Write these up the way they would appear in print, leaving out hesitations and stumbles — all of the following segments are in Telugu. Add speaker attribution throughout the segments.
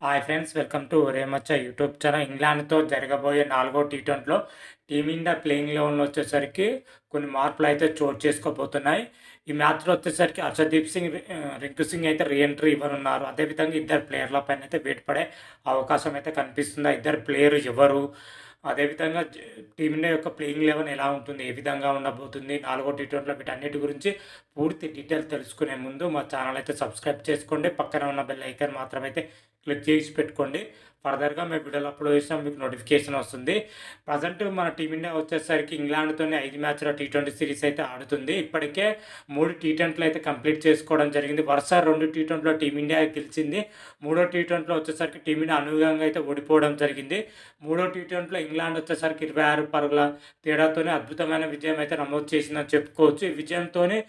Speaker 1: హాయ్ ఫ్రెండ్స్, వెల్కమ్ టు రేమచ్చ యూట్యూబ్ ఛానల్. ఇంగ్లాండ్తో జరగబోయే 4వ టీ20లో టీమిండియా ప్లేయింగ్ లెవెన్లో వచ్చేసరికి కొన్ని మార్పులు అయితే చోటు చేసుకోబోతున్నాయి. ఈ మ్యాచ్లో వచ్చేసరికి హర్షదీప్ సింగ్, రింకు సింగ్ అయితే రీఎంట్రీ ఇవ్వనున్నారు. అదేవిధంగా ఇద్దరు ప్లేయర్ల పైన అయితే వేటు పడే అవకాశం అయితే కనిపిస్తుంది. ఆ ఇద్దరు ప్లేయర్ ఎవరు, అదేవిధంగా టీమిండియా యొక్క ప్లేయింగ్ లెవెన్ ఎలా ఉంటుంది, ఏ విధంగా ఉండబోతుంది 4వ టీ20లో, వీటన్నిటి గురించి పూర్తి డీటెయిల్ తెలుసుకునే ముందు మా ఛానల్ అయితే సబ్స్క్రైబ్ చేసుకోండి. పక్కన ఉన్న బెల్ ఐకాన్ మాత్రమైతే క్లిక్ చేసి పెట్టుకోండి. ఫర్దర్గా మేము వీడియోలు అప్లోడ్ చేసినా మీకు నోటిఫికేషన్ వస్తుంది. ప్రజెంట్ మన టీమిండియా వచ్చేసరికి ఇంగ్లాండ్తోనే 5 మ్యాచ్ల టీ20 సిరీస్ అయితే ఆడుతుంది. ఇప్పటికే 3 టీ20లు అయితే కంప్లీట్ చేసుకోవడం జరిగింది. వరుస 2 టీ20లో టీమిండియా గెలిచింది. 3వ టీ20లో వచ్చేసరికి టీమిండియా అనుగుణంగా అయితే ఓడిపోవడం జరిగింది. 3వ టీ20లో ఇంగ్లాండ్ వచ్చేసరికి 26 పరుగుల తేడాతోనే అద్భుతమైన విజయం అయితే నమోదు చేసిందని చెప్పుకోవచ్చు. ఈ విజయంతోనే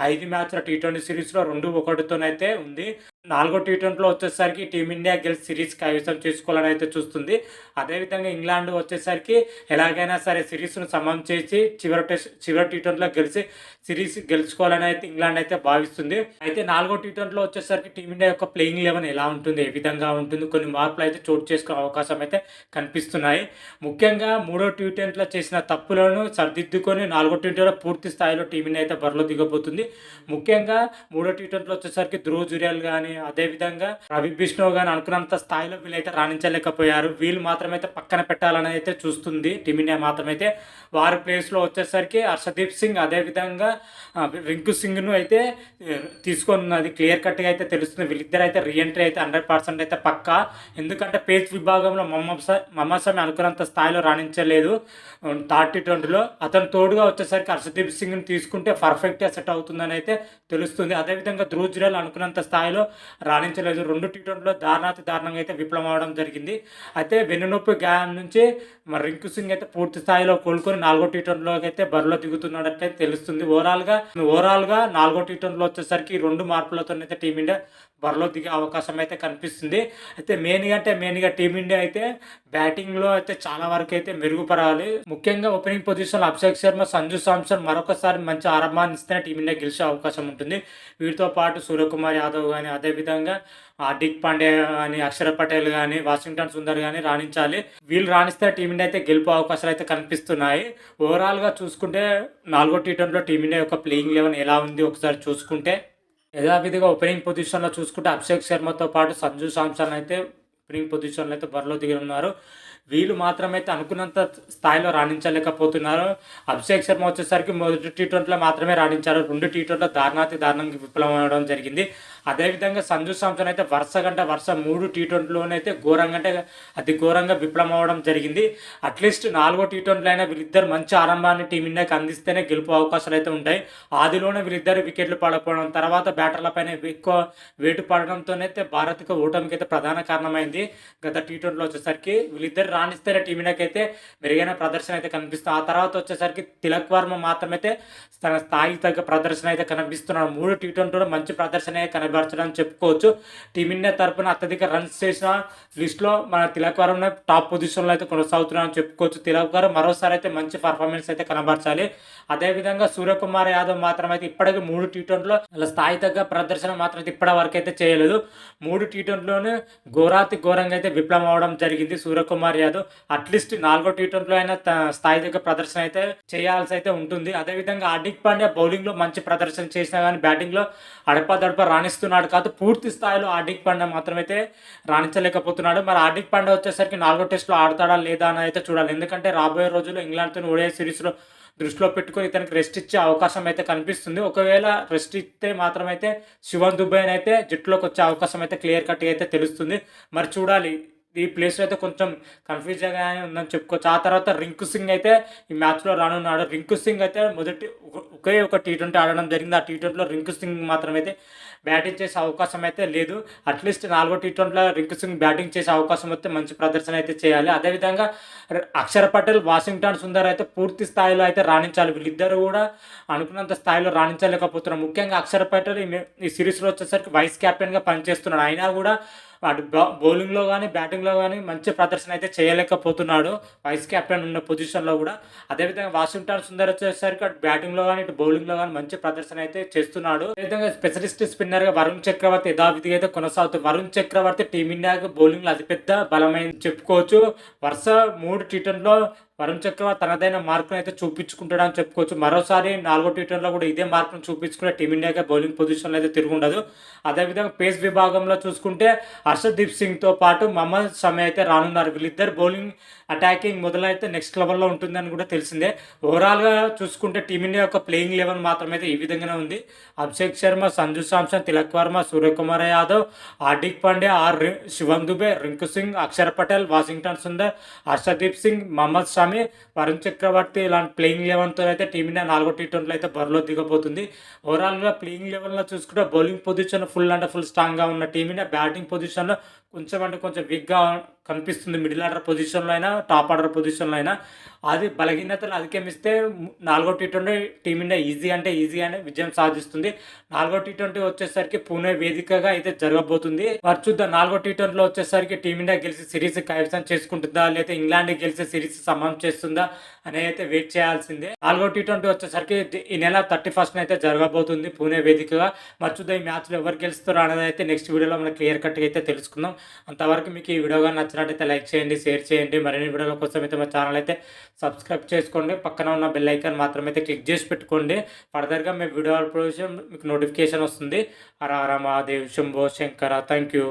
Speaker 1: 5 మ్యాచ్ల టీ20 సిరీస్లో 2-1తోనైతే ఉంది. 4వ టీ20లో వచ్చేసరికి టీమిండియా గెలిచి సిరీస్ కైవసం చేసుకోవాలని అయితే చూస్తుంది. అదేవిధంగా ఇంగ్లాండ్ వచ్చేసరికి ఎలాగైనా సరే సిరీస్ను సమం చేసి చివరి టీ20లో గెలిచి సిరీస్ గెలుచుకోవాలని అయితే ఇంగ్లాండ్ అయితే భావిస్తుంది. అయితే 4వ టీ20లో వచ్చేసరికి టీమిండియా యొక్క ప్లేయింగ్ లెవెన్ ఎలా ఉంటుంది, ఏ విధంగా ఉంటుంది, కొన్ని మార్పులు అయితే చోటు చేసుకునే అవకాశం అయితే కనిపిస్తున్నాయి. ముఖ్యంగా 3వ టీ20లో చేసిన తప్పులను సరిదిద్దుకొని 4వ టీ20లో పూర్తి స్థాయిలో టీమిండియా అయితే బరిలో దిగబోతుంది. ముఖ్యంగా 3వ టీ20లో వచ్చేసరికి ధ్రువ్ జురేల్ కానీ, అదేవిధంగా రవి బిష్ణోయ్ కానీ అనుకున్నంత స్థాయిలో వీళ్ళైతే రాణించలేకపోయారు. వీళ్ళు మాత్రమైతే పక్కన పెట్టాలని అయితే చూస్తుంది టీమిండియా. మాత్రమైతే వారి ప్లేస్లో వచ్చేసరికి హర్షదీప్ సింగ్, అదేవిధంగా రింకు సింగ్ను అయితే తీసుకున్నది క్లియర్ కట్గా అయితే తెలుస్తుంది. వీళ్ళిద్దరు అయితే రీఎంట్రీ అయితే 100% అయితే పక్కా. ఎందుకంటే పేస్ విభాగంలో మహమ్మద్ షమి అనుకున్నంత స్థాయిలో రాణించలేదు 3rd టీ20లో. అతను తోడుగా వచ్చేసరికి హర్షదీప్ సింగ్ని తీసుకుంటే పర్ఫెక్ట్గా సెట్ అవుతుందని అయితే తెలుస్తుంది. అదేవిధంగా ధ్రువ్ జురేల్ అనుకున్నంత స్థాయిలో రాణించలేదు. 2 టీ20లో దారుణంగా అయితే విఫలం అవడం జరిగింది. అయితే వెన్నునొప్పి గాయం నుంచి మరి రింకు సింగ్ అయితే పూర్తి స్థాయిలో కోలుకొని 4వ టీ20లోకి అయితే బరిలో దిగుతున్నట్టే తెలుస్తుంది. ఓవరాల్గా 4వ టీ20లో వచ్చేసరికి 2 మార్పులతోనైతే టీమిండియా బరిలో దిగే అవకాశం అయితే కనిపిస్తుంది. అయితే మెయిన్గా టీమిండియా అయితే బ్యాటింగ్లో అయితే చాలా వరకు అయితే మెరుగుపరాలి. ముఖ్యంగా ఓపెనింగ్ పొజిషన్లో అభిషేక్ శర్మ, సంజు శాంసన్ మరొకసారి మంచి ఆరంభాన్ని ఇస్తేనే టీమిండియా గెలిచే అవకాశం ఉంటుంది. వీటితో పాటు సూర్యకుమార్ యాదవ్ కానీ, అదేవిధంగా హార్దిక్ పాండ్యా కానీ, అక్షర్ పటేల్ కానీ, వాషింగ్టన్ సుందర్ కానీ రాణించాలి. వీళ్ళు రాణిస్తే టీమిండియా అయితే గెలుపు అవకాశాలు అయితే కనిపిస్తున్నాయి. ఓవరాల్గా చూసుకుంటే 4వ టీ20లో టీమిండియా యొక్క ప్లేయింగ్ లెవెన్ ఎలా ఉంది ఒకసారి చూసుకుంటే, యథావిధిగా ఓపెనింగ్ పొజిషన్లో చూసుకుంటే అభిషేక్ శర్మతో పాటు సంజు శాంసన్ అయితే ఓపెనింగ్ పొజిషన్లో అయితే బరిలో దిగి ఉన్నారు. వీళ్ళు మాత్రమైతే అనుకున్నంత స్థాయిలో రాణించలేకపోతున్నారు. అభిషేక్ శర్మ వచ్చేసరికి మొదటి టీ20లో మాత్రమే రాణించారు. 2 టీ20లో దారుణంగా విఫలమవడం జరిగింది. అదేవిధంగా సంజు శాంసన్ అయితే వరుస 3 టీ20లోనైతే అతి ఘోరంగా విఫలం అవ్వడం జరిగింది. అట్లీస్ట్ 4వ టీ20లో అయినా వీళ్ళిద్దరు మంచి ఆరంభాన్ని టీమిండియాకి అందిస్తేనే గెలుపు అవకాశాలు అయితే ఉంటాయి. ఆదిలోనే వీళ్ళిద్దరు వికెట్లు పడకపోవడం, తర్వాత బ్యాటర్లపైన ఎక్కువ వేటు పడడంతోనైతే భారత్కి ఓటమికి అయితే ప్రధాన కారణమైంది. గత టీ20లో వచ్చేసరికి వీళ్ళిద్దరు రాణిస్తేనే టీమిండియాకి అయితే మెరుగైన ప్రదర్శన అయితే కనిపిస్తుంది. ఆ తర్వాత వచ్చేసరికి తిలక్ వర్మ మాత్రమైతే తన స్థాయికి తగ్గ ప్రదర్శన అయితే కనిపిస్తున్నాడు. 3 టీ20లో మంచి ప్రదర్శన కనబరచడం చెప్పుకోవచ్చు. టీమిండియా తరఫున అత్యధిక రన్స్ చేసిన లిస్టులో మన తిలక్ వర్మ టాప్ పొజిషన్లో అయితే కొనసాగుతున్నాడని చెప్పుకోవచ్చు. తిలక్ వర్మ మరోసారి అయితే మంచి పర్ఫార్మెన్స్ అయితే కనబరచాలి. అదేవిధంగా సూర్యకుమార్ యాదవ్ మాత్రం అయితే ఇప్పటికీ 3 టీ20లో వాళ్ళ స్థాయి తగ్గ ప్రదర్శన మాత్రం అయితే ఇప్పటి వరకు అయితే చేయలేదు. 3 టీ20లోనే ఘోరంగా అయితే విఫలం అవడం జరిగింది సూర్యకుమార్ యాదవ్. అట్లీస్ట్ 4వ టీ20లో అయినా స్థాయి దగ్గర ప్రదర్శన అయితే చేయాల్సి అయితే ఉంటుంది. అదేవిధంగా హార్దిక్ పాండ్యా బౌలింగ్లో మంచి ప్రదర్శన చేసినా కానీ బ్యాటింగ్లో అడపదడప రాణిస్తున్నాడు కాదు. పూర్తి స్థాయిలో హార్దిక్ పాండ్యా మాత్రమైతే రాణించలేకపోతున్నాడు. మరి హార్దిక్ పాండ్యా వచ్చేసరికి 4వ టెస్ట్లో ఆడతాడా లేదా అని అయితే చూడాలి. ఎందుకంటే రాబోయే రోజుల్లో ఇంగ్లాండ్తో ఓడిఐ సిరీస్లో దృష్టిలో పెట్టుకొని ఇతనికి రెస్ట్ ఇచ్చే అవకాశం అయితే కనిపిస్తుంది. ఒకవేళ రెస్ట్ ఇస్తే మాత్రమైతే శివన్ దుబే అయితే జట్టులోకి వచ్చే అవకాశం అయితే క్లియర్ కట్గా అయితే తెలుస్తుంది. మరి చూడాలి. ఈ ప్లేస్లో అయితే కొంచెం కన్ఫ్యూజన్గానే ఉందని చెప్పుకోవచ్చు. ఆ తర్వాత రింకు సింగ్ అయితే ఈ మ్యాచ్లో రానున్నాడు. రింకు సింగ్ అయితే ఒకే ఒక టీ20 ఆడడం జరిగింది. ఆ టీ20లో రింకు సింగ్ మాత్రమైతే బ్యాటింగ్ చేసే అవకాశం అయితే లేదు. అట్లీస్ట్ 4వ టీ20లో రింకు సింగ్ బ్యాటింగ్ చేసే అవకాశం వస్తే మంచి ప్రదర్శన అయితే చేయాలి. అదేవిధంగా అక్షర్ పటేల్, వాషింగ్టన్ సుందర్ అయితే పూర్తి స్థాయిలో అయితే రాణించాలి. వీళ్ళిద్దరు కూడా అనుకున్నంత స్థాయిలో రాణించలేకపోతున్నారు. ముఖ్యంగా అక్షర్ పటేల్ ఈ సిరీస్లో వచ్చేసరికి వైస్ కెప్టెన్గా పనిచేస్తున్నాడు. అయినా కూడా వాడు బౌలింగ్‌లో గానీ, బ్యాటింగ్‌లో గానీ మంచి ప్రదర్శన అయితే చేయలేకపోతున్నాడు. వైస్ కెప్టెన్ ఉన్న పొజిషన్‌లో గూడా. అదేవిధంగా వాషింగ్టన్ సుందర్ వచ్చేసరికి అటు బ్యాటింగ్‌లో గానీ, ఇటు బౌలింగ్‌లో గానీ మంచి ప్రదర్శన అయితే చేస్తున్నాడు. అదేవిధంగా స్పెషలిస్ట్ స్పిన్నర్‌గా వరుణ్ చక్రవర్తి యథావిధిగా అయితే కొనసాగుతుంది. వరుణ్ చక్రవర్తి టీమిండియాకి బౌలింగ్‌లో అతిపెద్ద బలమైంది చెప్పుకోవచ్చు. వరుస 3 టీ20లో వరుణ్ చక్రవర్తి తనదైన మార్కును అయితే చూపించుకుంటాడని చెప్పుకోవచ్చు. మరోసారి 4వ టీ20లో కూడా ఇదే మార్కును చూపించుకునే టీమిండియాకి బౌలింగ్ పొజిషన్‌లో అయితే తిరుగుండదు. అదేవిధంగా పేస్ విభాగంలో చూసుకుంటే హర్షదీప్ సింగ్‌తో పాటు మహమ్మద్ షమి అయితే రానున్నారు. వీళ్ళిద్దరు బౌలింగ్ అటాకింగ్ మొదలైతే నెక్స్ట్ లెవెల్‌లో ఉంటుందని కూడా తెలిసిందే. ఓవరాల్‌గా చూసుకుంటే టీమిండియా యొక్క ప్లేయింగ్ 11 మాత్రమైతే ఈ విధంగానే ఉంది. అభిషేక్ శర్మ, సంజు శాంసన్, తిలక్ వర్మ, సూర్యకుమార్ యాదవ్, హార్దిక్ పాండ్యా, శివం దుబే, రింకు సింగ్, అక్షర్ పటేల్, వాషింగ్టన్ సుందర్, హర్షదీప్ సింగ్, మహమ్మద్ షమి, వరుణ్ చక్రవర్తి ఇలాంటి ప్లేయింగ్ 11తో అయితే టీమిండియా 4వ టీ20లో అయితే బరిలో దిగబోతుంది. ఓవరాల్‌గా ప్లేయింగ్ 11లో చూసుకుంటే బౌలింగ్ పొజిషన్ ఫుల్ అంటే ఫుల్ స్ట్రాంగ్‌గా ఉన్న టీమిండియా బ్యాటింగ్ పొజిషన్‌లో కొంచెం అంటే కొంచెం వీక్‌గా కనిపిస్తుంది. మిడిల్ ఆర్డర్ పొజిషన్‌లో అయినా, టాప్ ఆర్డర్ పొజిషన్‌లో అయినా. అది బలహీనతలు అధిగమిస్తే 4వ టీ20 టీమిండియా ఈజీ అంటే ఈజీగానే విజయం సాధిస్తుంది. 4వ టీ20 వచ్చేసరికి పూణే వేదికగా అయితే జరగబోతుంది. మరి చూద్దాం 4వ టీ20లో వచ్చేసరికి టీమిండియా గెలిచి సిరీస్ కైవసం చేసుకుంటుందా, లేదా ఇంగ్లాండ్ గెలిచి సిరీస్ సమం చేస్తుందా అనేది అయితే వెయిట్ చేయాల్సిందే. 4వ టీ20 వచ్చేసరికి ఈ నెల 31న అయితే జరగబోతుంది పూణే వేదికగా. మరి చూద్దాం ఈ మ్యాచ్లో ఎవరు గెలుస్తారో అనేది అయితే నెక్స్ట్ వీడియోలో మనం క్లియర్ కట్గా అయితే తెలుసుకుందాం. అంతవరకు మీకు ఈ వీడియో కానీ నచ్చినట్టయితే లైక్ చేయండి, షేర్ చేయండి. మరిన్ని వీడియోల కోసం అయితే మా ఛానల్ అయితే సబ్స్క్రైబ్ చేసుకోండి. పక్కన ఉన్న బెల్ ఐకాన్ మాత్రం అయితే క్లిక్ చేసి పెట్టుకోండి. ఫర్దర్గా మీ వీడియో అప్లోడ్ మీకు నోటిఫికేషన్ వస్తుంది. హర హర మహాదేవ్, శంభో శంకర. Thank you.